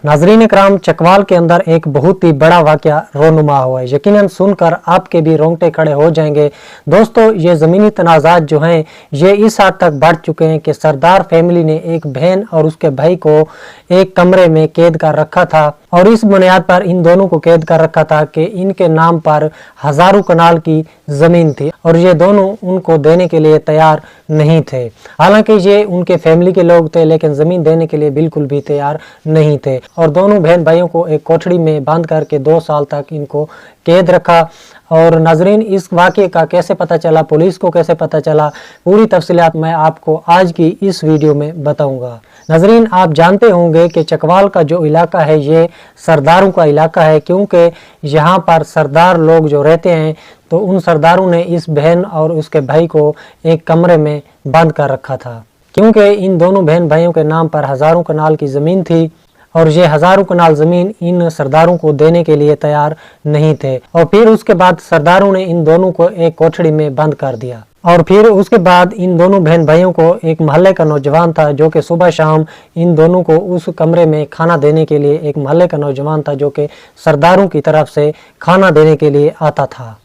नाजरीन इकराम, चकवाल के अंदर एक बहुत ही बड़ा वाकया रोनुमा हुआ है। यकीनन सुनकर आपके भी रोंगटे खड़े हो जाएंगे। दोस्तों, ये ज़मीनी तनाज़ात जो हैं ये इस हद तक बढ़ चुके हैं कि सरदार फैमिली ने एक बहन और उसके भाई को एक कमरे में कैद कर रखा था और इस बुनियाद पर इन दोनों को कैद कर रखा था कि इनके नाम पर हजारों कनाल की ज़मीन थी और ये दोनों उनको देने के लिए तैयार नहीं थे। हालांकि ये उनके फैमिली के लोग थे, लेकिन ज़मीन देने के लिए बिल्कुल भी तैयार नहीं थे और दोनों बहन भाइयों को एक कोठड़ी में बांध करके 2 साल तक इनको कैद रखा। और नाजरीन, इस वाक़े का कैसे पता चला, पुलिस को कैसे पता चला, पूरी तफसीलात मैं आपको आज की इस वीडियो में बताऊंगा। नाजरीन, आप जानते होंगे कि चकवाल का जो इलाका है ये सरदारों का इलाका है, क्योंकि यहाँ पर सरदार लोग जो रहते हैं तो उन सरदारों ने इस बहन और उसके भाई को एक कमरे में बंद कर रखा था, क्योंकि इन दोनों बहन भाइयों के नाम पर हज़ारों कनाल की ज़मीन थी और ये हज़ारों कनाल ज़मीन इन सरदारों को देने के लिए तैयार नहीं थे। और फिर उसके बाद सरदारों ने इन दोनों को एक कोठड़ी में बंद कर दिया और फिर उसके बाद इन दोनों बहन भाइयों को एक मोहल्ले का नौजवान था जो कि सुबह शाम इन दोनों को उस कमरे में खाना देने के लिए, एक मोहल्ले का नौजवान था जो कि सरदारों की तरफ से खाना देने के लिए आता था।